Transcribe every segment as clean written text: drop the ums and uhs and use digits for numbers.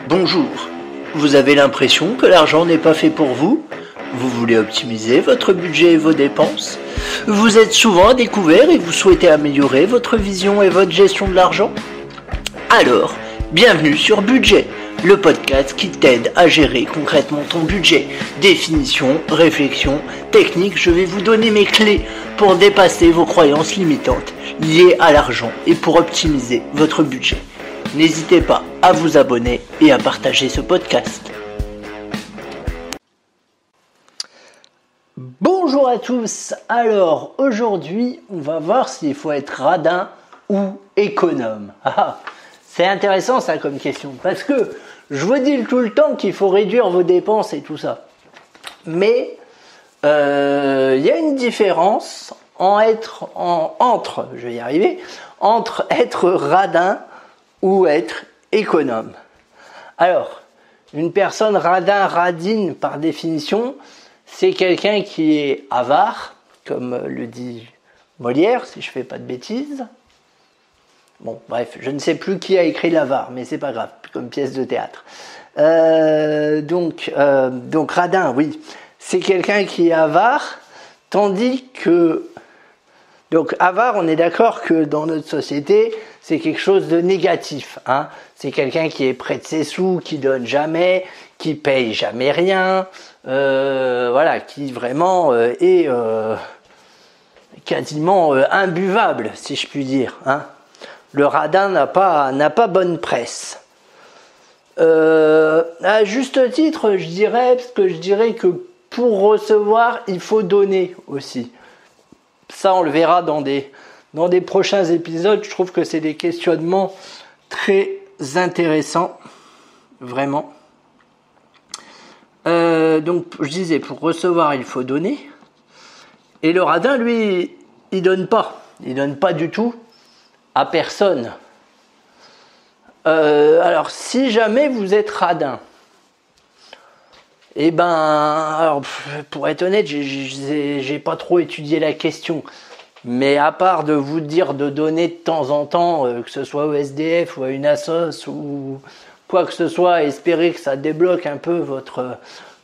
Bonjour, vous avez l'impression que l'argent n'est pas fait pour vous? Vous voulez optimiser votre budget et vos dépenses? Vous êtes souvent à découvert et vous souhaitez améliorer votre vision et votre gestion de l'argent? Alors, bienvenue sur Budget, le podcast qui t'aide à gérer concrètement ton budget. Définition, réflexion, technique, je vais vous donner mes clés pour dépasser vos croyances limitantes liées à l'argent et pour optimiser votre budget. N'hésitez pas à vous abonner et à partager ce podcast. Bonjour à tous, alors aujourd'hui on va voir s'il faut être radin ou économe. C'est intéressant ça comme question, parce que je vous dis tout le temps qu'il faut réduire vos dépenses et tout ça. Mais il y a une différence entre être radin ou être économe. Alors, une personne radine par définition, c'est quelqu'un qui est avare, comme le dit Molière, si je fais pas de bêtises. Bon, bref, je ne sais plus qui a écrit l'avare, mais c'est pas grave, comme pièce de théâtre. Donc radin, oui, c'est quelqu'un qui est avare, tandis que... Donc avare, on est d'accord que dans notre société, c'est quelque chose de négatif. C'est quelqu'un qui est près de ses sous, qui donne jamais, qui paye jamais rien, qui vraiment est quasiment imbuvable, si je puis dire. Le radin n'a pas bonne presse. À juste titre, je dirais que pour recevoir, il faut donner aussi. Ça, on le verra dans des prochains épisodes. Je trouve que c'est des questionnements très intéressants, vraiment. Donc, je disais, pour recevoir, il faut donner. Et le radin, lui, il donne pas. Il donne pas du tout à personne. Alors, si jamais vous êtes radin, alors, pour être honnête, j'ai pas trop étudié la question. Mais à part de vous dire de donner de temps en temps, que ce soit au SDF ou à une assoce ou quoi que ce soit, espérer que ça débloque un peu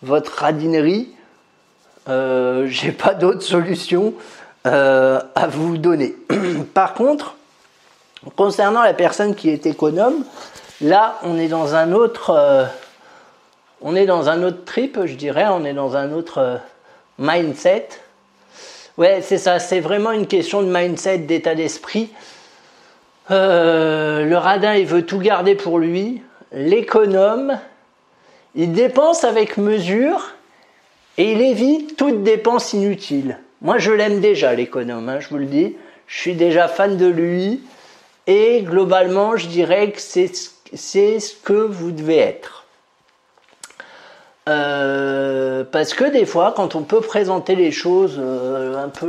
votre radinerie, j'ai pas d'autre solution à vous donner. Par contre, concernant la personne qui est économe, là, on est dans un autre trip, je dirais, on est dans un autre mindset. Ouais, c'est ça, c'est vraiment une question de mindset, d'état d'esprit. Le radin, il veut tout garder pour lui. L'économe, il dépense avec mesure et il évite toute dépense inutile. Moi, je l'aime déjà, l'économe, je vous le dis. Je suis déjà fan de lui et globalement, je dirais que c'est ce que vous devez être. Parce que des fois, quand on peut présenter les choses, un peu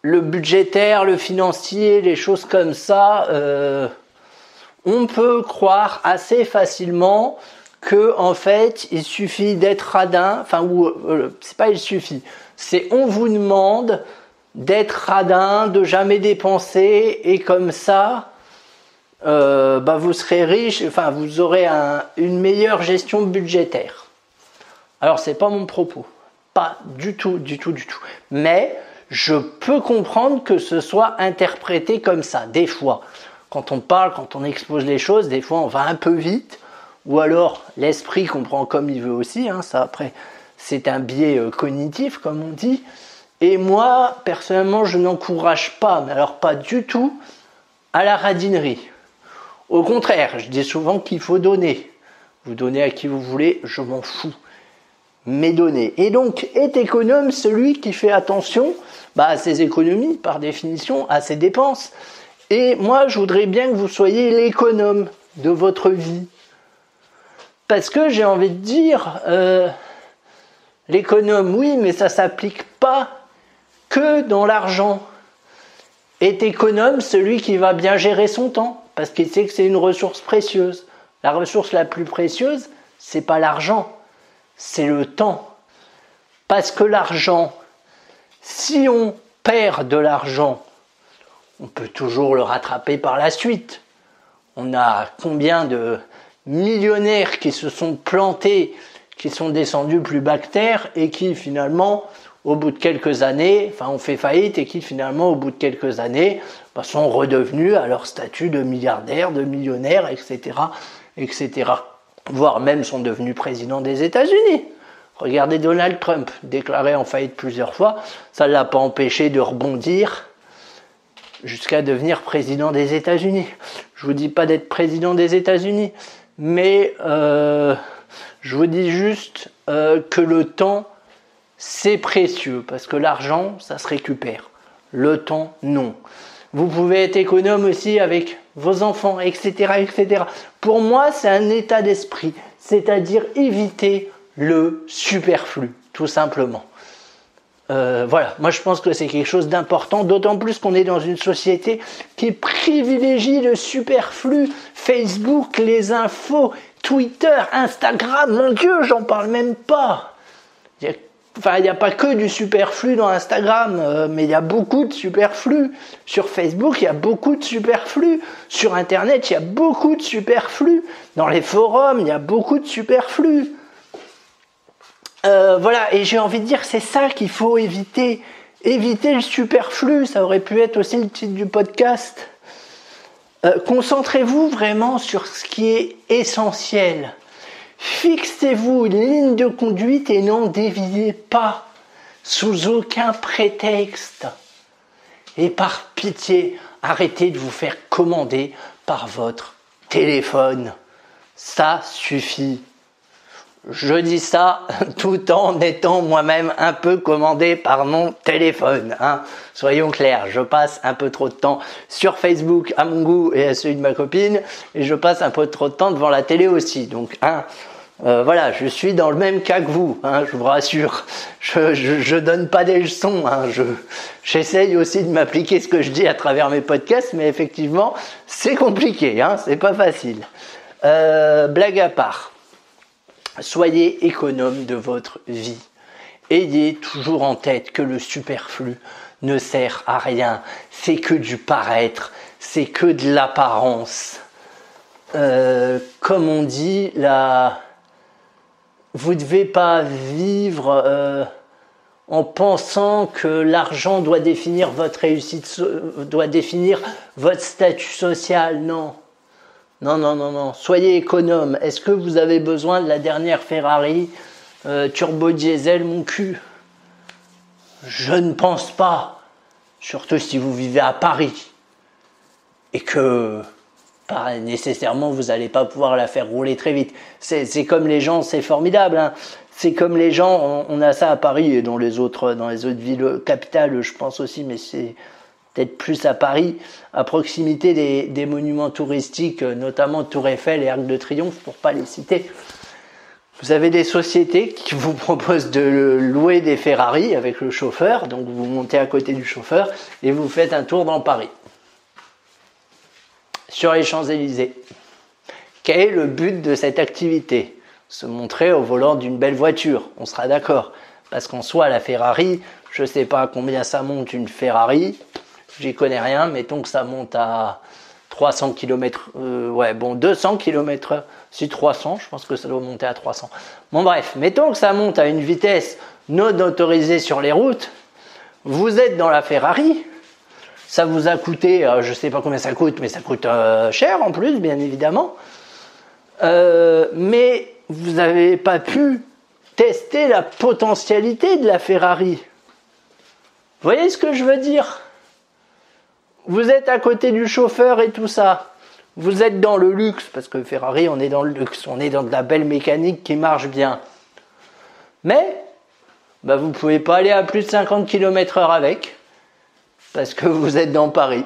le budgétaire, le financier, les choses comme ça, on peut croire assez facilement que en fait, il suffit d'être radin. C'est pas il suffit, c'est on vous demande d'être radin, de jamais dépenser et comme ça. Vous serez riche, vous aurez une meilleure gestion budgétaire. Alors c'est pas mon propos, pas du tout. Mais je peux comprendre que ce soit interprété comme ça. Des fois, quand on parle, quand on expose les choses, des fois on va un peu vite, ou alors l'esprit comprend comme il veut aussi. Ça après, c'est un biais cognitif comme on dit. Et moi, personnellement, je n'encourage pas, mais alors pas du tout, à la radinerie. Au contraire, je dis souvent qu'il faut donner. Vous donnez à qui vous voulez, je m'en fous. Mais donnez. Et donc, est économe celui qui fait attention à ses économies, par définition, à ses dépenses. Et moi, je voudrais bien que vous soyez l'économe de votre vie. Parce que j'ai envie de dire, l'économe, oui, mais ça ne s'applique pas que dans l'argent. Est économe celui qui va bien gérer son temps. Parce qu'il sait que c'est une ressource précieuse. La ressource la plus précieuse, c'est pas l'argent, c'est le temps. Parce que l'argent, si on perd de l'argent, on peut toujours le rattraper par la suite. On a combien de millionnaires qui se sont plantés, qui sont descendus plus bas que terre et qui finalement, au bout de quelques années, ont fait faillite et qui finalement, au bout de quelques années, sont redevenus à leur statut de milliardaires, de millionnaires, etc., etc. Voire même sont devenus présidents des États-Unis. Regardez Donald Trump, déclaré en faillite plusieurs fois, ça ne l'a pas empêché de rebondir jusqu'à devenir président des États-Unis. Je vous dis pas d'être président des États-Unis, mais je vous dis juste que le temps, c'est précieux, parce que l'argent, ça se récupère. Le temps, non. Vous pouvez être économe aussi avec vos enfants, etc., etc. Pour moi, c'est un état d'esprit, c'est-à-dire éviter le superflu, tout simplement. Voilà, moi je pense que c'est quelque chose d'important, d'autant plus qu'on est dans une société qui privilégie le superflu. Facebook, les infos, Twitter, Instagram, mon Dieu, j'en parle même pas. Il n'y a pas que du superflu dans Instagram, mais il y a beaucoup de superflu. Sur Facebook, il y a beaucoup de superflu. Sur Internet, il y a beaucoup de superflu. Dans les forums, il y a beaucoup de superflu. Voilà, et j'ai envie de dire, c'est ça qu'il faut éviter. Éviter le superflu, ça aurait pu être aussi le titre du podcast. Concentrez-vous vraiment sur ce qui est essentiel. Fixez-vous une ligne de conduite et n'en déviez pas, sous aucun prétexte. Et par pitié, arrêtez de vous faire commander par votre téléphone. Ça suffit. Je dis ça tout en étant moi-même un peu commandé par mon téléphone. Soyons clairs, je passe un peu trop de temps sur Facebook à mon goût et à celui de ma copine, et je passe un peu trop de temps devant la télé aussi. Donc, voilà, je suis dans le même cas que vous, je vous rassure. Je donne pas des leçons, j'essaye aussi de m'appliquer ce que je dis à travers mes podcasts, mais effectivement, c'est compliqué, c'est pas facile. Blague à part. Soyez économe de votre vie. Ayez toujours en tête que le superflu ne sert à rien. C'est que du paraître, c'est que de l'apparence. Comme on dit, vous ne devez pas vivre en pensant que l'argent doit définir votre réussite, doit définir votre statut social. Non. Non. Soyez économe. Est-ce que vous avez besoin de la dernière Ferrari turbo diesel, mon cul? Je ne pense pas. Surtout si vous vivez à Paris. Et que, pas nécessairement, vous n'allez pas pouvoir la faire rouler très vite. C'est comme les gens, c'est formidable. C'est comme les gens, on a ça à Paris et dans les autres villes capitales, je pense aussi, mais c'est peut-être plus à Paris, à proximité des monuments touristiques, notamment Tour Eiffel et Arc de Triomphe, pour ne pas les citer. Vous avez des sociétés qui vous proposent de louer des Ferrari avec le chauffeur, donc vous montez à côté du chauffeur et vous faites un tour dans Paris. Sur les Champs-Élysées. Quel est le but de cette activité? Se montrer au volant d'une belle voiture, on sera d'accord. Parce qu'en soi, la Ferrari, je ne sais pas combien ça monte une Ferrari, j'y connais rien, mettons que ça monte à 300 km, 200 km/h, si 300, je pense que ça doit monter à 300. Bon bref, mettons que ça monte à une vitesse non autorisée sur les routes, vous êtes dans la Ferrari, ça vous a coûté, je ne sais pas combien ça coûte, mais ça coûte cher en plus, bien évidemment, mais vous n'avez pas pu tester la potentialité de la Ferrari. Vous voyez ce que je veux dire ? Vous êtes à côté du chauffeur et tout ça. Vous êtes dans le luxe, parce que Ferrari, on est dans le luxe. On est dans de la belle mécanique qui marche bien. Mais, vous ne pouvez pas aller à plus de 50 km/h avec, parce que vous êtes dans Paris.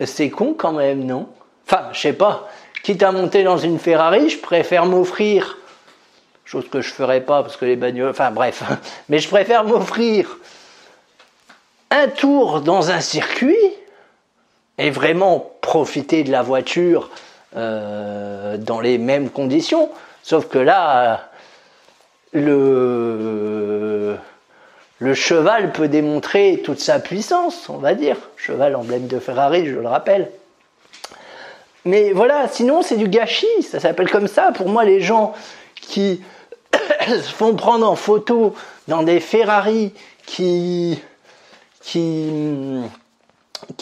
C'est con quand même, non? Enfin, je sais pas. Quitte à monter dans une Ferrari, je préfère m'offrir, chose que je ferais pas, parce que les bagnoles... Enfin bref, mais je préfère m'offrir un tour dans un circuit et vraiment profiter de la voiture dans les mêmes conditions. Sauf que là, le cheval peut démontrer toute sa puissance, on va dire. Cheval, emblème de Ferrari, je le rappelle. Mais voilà, sinon c'est du gâchis, ça s'appelle comme ça. Pour moi, les gens qui se font prendre en photo dans des Ferrari qui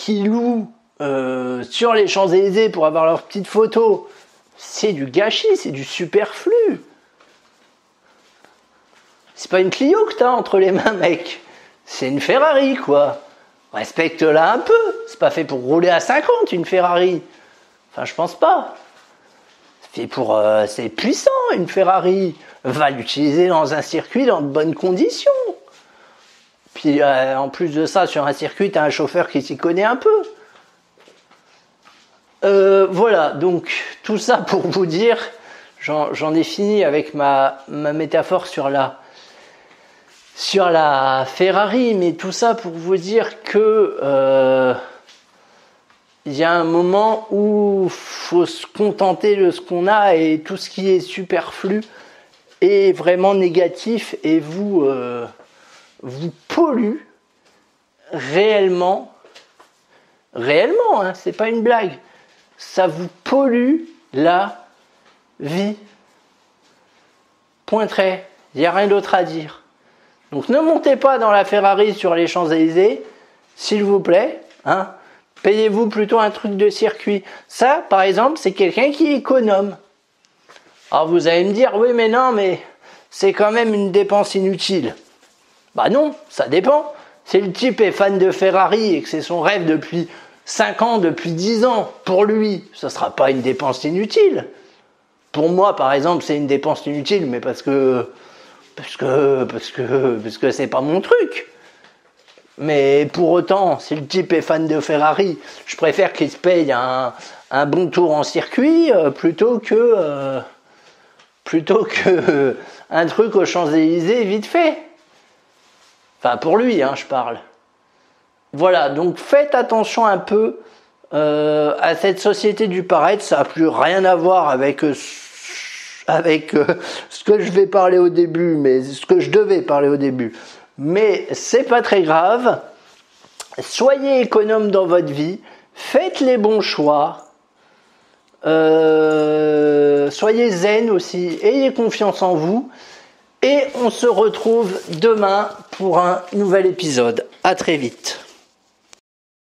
louent sur les Champs-Élysées pour avoir leurs petites photos, c'est du gâchis, c'est du superflu. C'est pas une Clio que t'as entre les mains, mec. C'est une Ferrari, quoi. Respecte-la un peu. C'est pas fait pour rouler à 50, une Ferrari. Enfin, je pense pas. C'est puissant, une Ferrari. Va l'utiliser dans un circuit dans de bonnes conditions. Puis, en plus de ça, sur un circuit, t'as un chauffeur qui s'y connaît un peu. Voilà, donc, tout ça pour vous dire, j'en ai fini avec ma métaphore sur la Ferrari, mais tout ça pour vous dire que il y a un moment où faut se contenter de ce qu'on a et tout ce qui est superflu est vraiment négatif et vous pollue réellement, hein, c'est pas une blague, ça vous pollue la vie. Point trait, il n'y a rien d'autre à dire. Donc ne montez pas dans la Ferrari sur les Champs-Élysées, s'il vous plaît, hein. Payez-vous plutôt un truc de circuit. Ça, par exemple, c'est quelqu'un qui est économe. Alors vous allez me dire, oui mais non, mais c'est quand même une dépense inutile. Bah non, ça dépend. Si le type est fan de Ferrari et que c'est son rêve depuis 5 ans, depuis 10 ans, pour lui, ça ne sera pas une dépense inutile. Pour moi, par exemple, c'est une dépense inutile, mais parce que c'est pas mon truc. Mais pour autant, si le type est fan de Ferrari, je préfère qu'il se paye un bon tour en circuit plutôt que un truc aux Champs-Élysées vite fait. Enfin, pour lui, hein, je parle. Voilà, donc faites attention un peu à cette société du paraître. Ça n'a plus rien à voir avec ce que je vais parler au début, mais ce que je devais parler au début. Mais c'est pas très grave. Soyez économe dans votre vie. Faites les bons choix. Soyez zen aussi. Ayez confiance en vous. Et on se retrouve demain pour un nouvel épisode. À très vite.